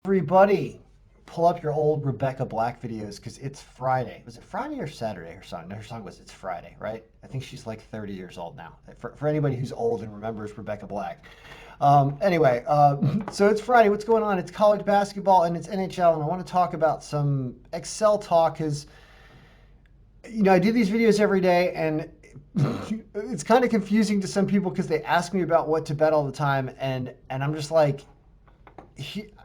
Everybody, pull up your old Rebecca Black videos because it's Friday. Was it Friday or Saturday? Her song? No, her song was It's Friday, right? I think she's like 30 years old now. For anybody who's old and remembers Rebecca Black. Anyway, so it's Friday. What's going on? It's college basketball and it's NHL, and I want to talk about some Excel talk because I do these videos every day, and it's kind of confusing to some people because they ask me about what to bet all the time, and I'm just like,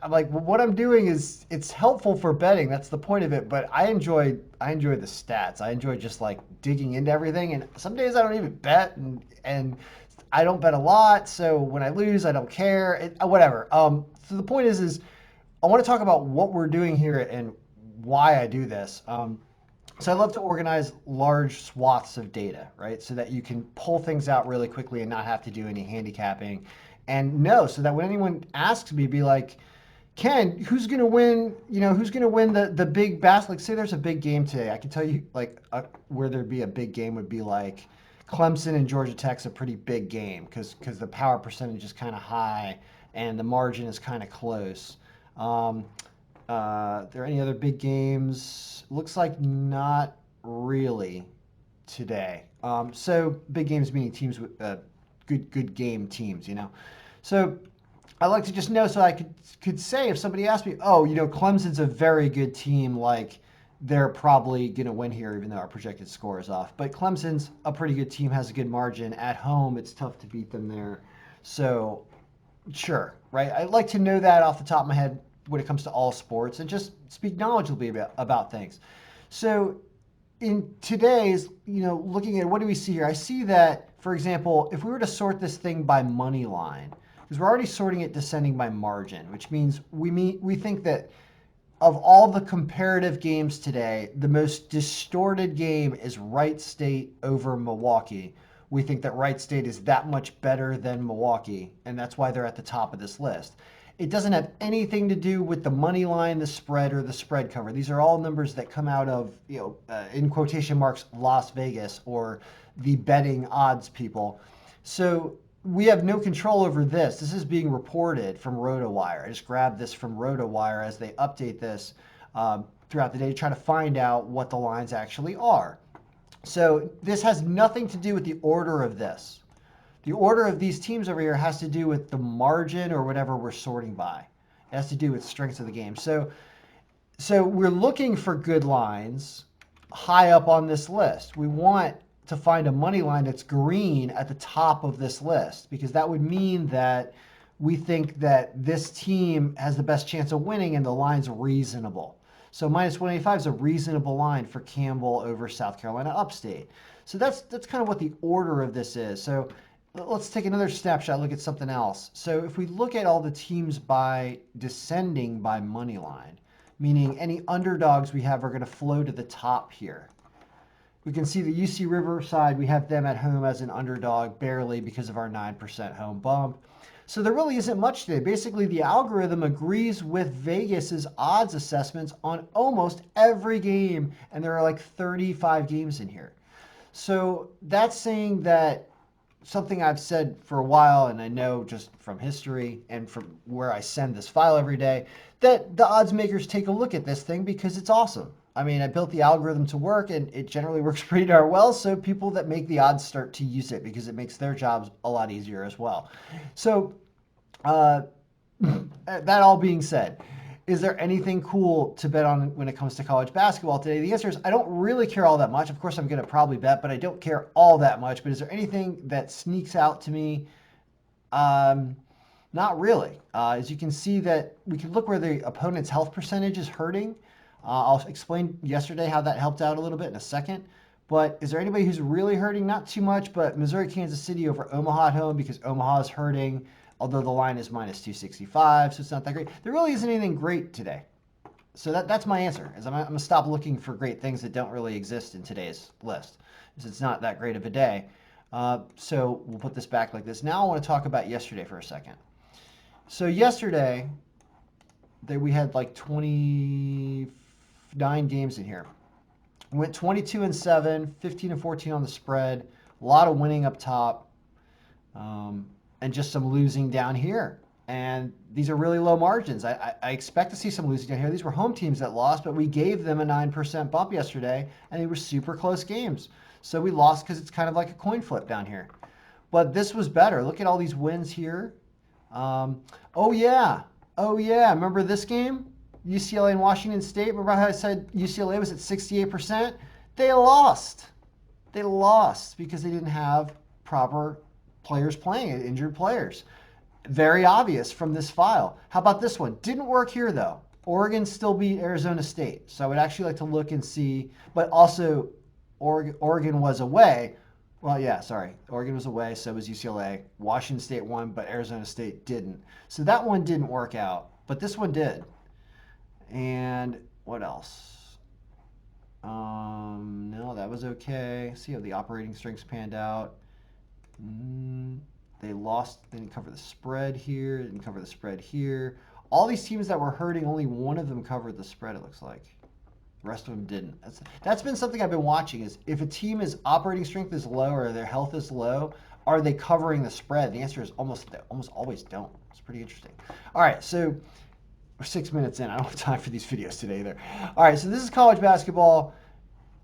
I'm like, well, what I'm doing is it's helpful for betting. That's the point of it. But I enjoy the stats. I enjoy just like digging into everything. And some days I don't even bet, and I don't bet a lot. So when I lose, I don't care. Whatever. So the point is I want to talk about what we're doing here and why I do this. So I love to organize large swaths of data, right? So that you can pull things out really quickly and not have to do any handicapping. And know so that when anyone asks me, be like, Ken, who's gonna win? Who's gonna win the big like, say there's a big game today. I can tell you like where there'd be a big game would be like Clemson and Georgia Tech's a pretty big game because the power percentage is kind of high and the margin is kind of close. Um, there any other big games? Looks like not really today. So big games meaning teams with good game teams. So I like to just know so I could say if somebody asked me, oh, Clemson's a very good team, like they're probably going to win here, even though our projected score is off. But Clemson's a pretty good team, has a good margin. At home, it's tough to beat them there. So sure, right? I like to know that off the top of my head when it comes to all sports and just speak knowledgeably about things. So in today's, looking at what do we see here? I see that, for example, if we were to sort this thing by money line, because we're already sorting it descending by margin, which means we think that of all the comparative games today, the most distorted game is Wright State over Milwaukee. We think that Wright State is that much better than Milwaukee, and that's why they're at the top of this list. It doesn't have anything to do with the money line, the spread, or the spread cover. These are all numbers that come out of, in quotation marks, Las Vegas or the betting odds people. So we have no control over this. This is being reported from RotoWire. I just grabbed this from RotoWire as they update this throughout the day to try to find out what the lines actually are. So this has nothing to do with the order of this. The order of these teams over here has to do with the margin or whatever we're sorting by. It has to do with strengths of the game. So we're looking for good lines high up on this list. We want to find a money line that's green at the top of this list because that would mean that we think that this team has the best chance of winning and the line's reasonable. So minus 185 is a reasonable line for Campbell over South Carolina Upstate. So that's kind of what the order of this is. So let's take another snapshot, look at something else. So if we look at all the teams by descending by money line, meaning any underdogs we have are going to flow to the top here. We can see the UC Riverside, we have them at home as an underdog barely because of our 9% home bump. So there really isn't much today. Basically, the algorithm agrees with Vegas's odds assessments on almost every game, and there are like 35 games in here. So that's saying that something I've said for a while, and I know just from history and from where I send this file every day, that the odds makers take a look at this thing because it's awesome. I mean, I built the algorithm to work, and it generally works pretty darn well, so people that make the odds start to use it because it makes their jobs a lot easier as well. So that all being said, is there anything cool to bet on when it comes to college basketball today? The answer is I don't really care all that much. Of course, I'm going to probably bet, but I don't care all that much. But is there anything that sneaks out to me? Not really. As you can see that we can look where the opponent's health percentage is hurting. I'll explain yesterday how that helped out a little bit in a second. But is there anybody who's really hurting? Not too much, but Missouri, Kansas City over Omaha at home because Omaha is hurting. Although the line is minus 265, so it's not that great. There really isn't anything great today. So that's my answer, is I'm going to stop looking for great things that don't really exist in today's list, because it's not that great of a day. So we'll put this back like this. Now I want to talk about yesterday for a second. So yesterday, we had like 29 games in here. We went 22-7, 15-14 on the spread, a lot of winning up top. And just some losing down here. And these are really low margins. I expect to see some losing down here. These were home teams that lost, but we gave them a 9% bump yesterday, and they were super close games. So we lost because it's kind of like a coin flip down here. But this was better. Look at all these wins here. Um, oh, yeah. Oh, yeah. Remember this game? UCLA and Washington State. Remember how I said UCLA was at 68%? They lost. They lost because they didn't have proper players playing it, injured players. Very obvious from this file. How about this one? Didn't work here though. Oregon still beat Arizona State. So I would actually like to look and see, but also Oregon was away. Well, yeah, sorry. Oregon was away, so was UCLA. Washington State won, but Arizona State didn't. So that one didn't work out, but this one did. And what else? No, that was okay. See how the operating strengths panned out. They lost. They didn't cover the spread here. They didn't cover the spread here. All these teams that were hurting, only one of them covered the spread, it looks like. The rest of them didn't. That's been something I've been watching is if a team is operating strength is low or their health is low, are they covering the spread? The answer is almost always don't. It's pretty interesting. All right, so we're 6 minutes in. I don't have time for these videos today either. All right, so this is college basketball.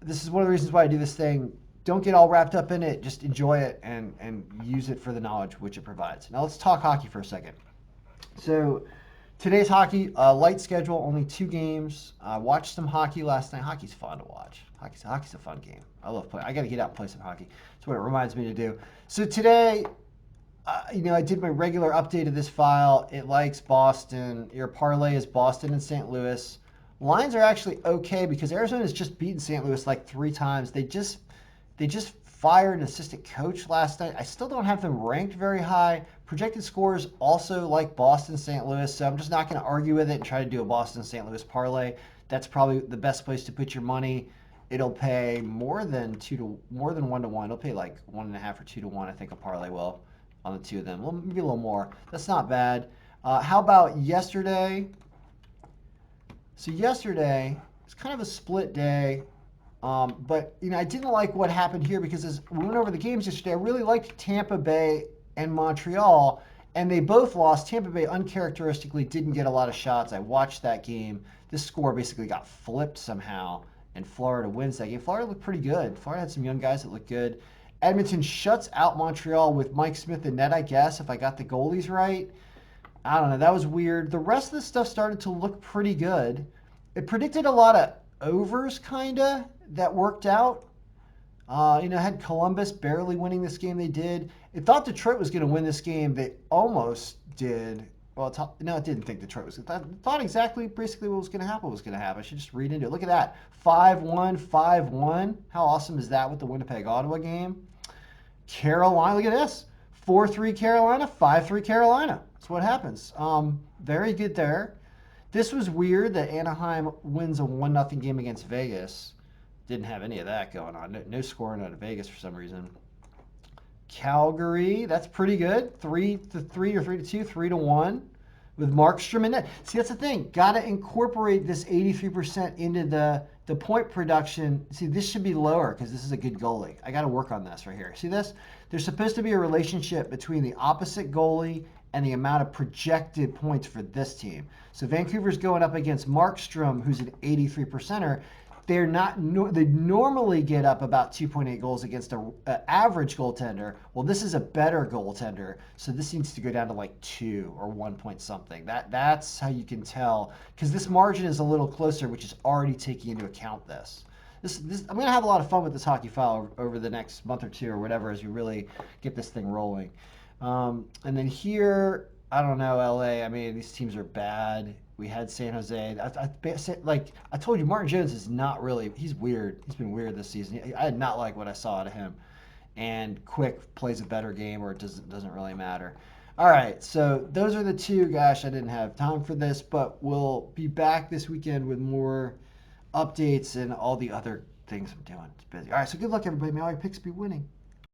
This is one of the reasons why I do this thing. Don't get all wrapped up in it. Just enjoy it and use it for the knowledge which it provides. Now let's talk hockey for a second. So today's hockey, light schedule, only 2 games. I watched some hockey last night. Hockey's fun to watch. Hockey's a fun game. I love playing. I got to get out and play some hockey. That's what it reminds me to do. So today, I did my regular update of this file. It likes Boston. Your parlay is Boston and St. Louis. Lines are actually okay because Arizona's just beaten St. Louis like 3 times. They just fired an assistant coach last night. I still don't have them ranked very high. Projected scores also like Boston, St. Louis, so I'm just not going to argue with it and try to do a Boston, St. Louis parlay. That's probably the best place to put your money. It'll pay more than 1 to 1. It'll pay like 1.5 or 2 to 1. I think a parlay will on the 2 of them. Well, maybe a little more. That's not bad. How about yesterday? So yesterday, it's kind of a split day. But I didn't like what happened here because as we went over the games yesterday, I really liked Tampa Bay and Montreal, and they both lost. Tampa Bay uncharacteristically didn't get a lot of shots. I watched that game. This score basically got flipped somehow, and Florida wins that game. Florida looked pretty good. Florida had some young guys that looked good. Edmonton shuts out Montreal with Mike Smith in net, I guess, if I got the goalies right. I don't know. That was weird. The rest of the stuff started to look pretty good. It predicted a lot of overs, kind of, that worked out. Had Columbus barely winning this game. They did. It thought Detroit was going to win this game. They almost did. Well, it didn't think Detroit was. It thought exactly, basically what was going to happen was going to happen. I should just read into it. Look at that. 5-1, 5-1. How awesome is that with the Winnipeg-Ottawa game? Carolina, look at this. 4-3 Carolina, 5-3 Carolina. That's what happens. Very good there. This was weird that Anaheim wins a 1-0 game against Vegas. Didn't have any of that going on. No scoring out of Vegas for some reason. Calgary, that's pretty good. 3-3 or 3-2, 3-1 with Markstrom in it. See, that's the thing. Got to incorporate this 83% into the point production. See, this should be lower because this is a good goalie. I got to work on this right here. See this? There's supposed to be a relationship between the opposite goalie and the amount of projected points for this team. So Vancouver's going up against Markstrom, who's an 83%er. They normally get up about 2.8 goals against an average goaltender. Well, this is a better goaltender, so this needs to go down to like 2 or 1 point something. That's how you can tell, because this margin is a little closer, which is already taking into account this. I'm going to have a lot of fun with this hockey file over the next month or 2 or whatever as we really get this thing rolling. And then here, I don't know, LA. I mean, these teams are bad. We had San Jose. I told you, Martin Jones is not really. He's weird. He's been weird this season. I did not like what I saw out of him. And Quick plays a better game, or it doesn't really matter. All right, so those are the 2. Gosh, I didn't have time for this, but we'll be back this weekend with more updates and all the other things I'm doing. It's busy. All right, so good luck, everybody. May all your picks be winning.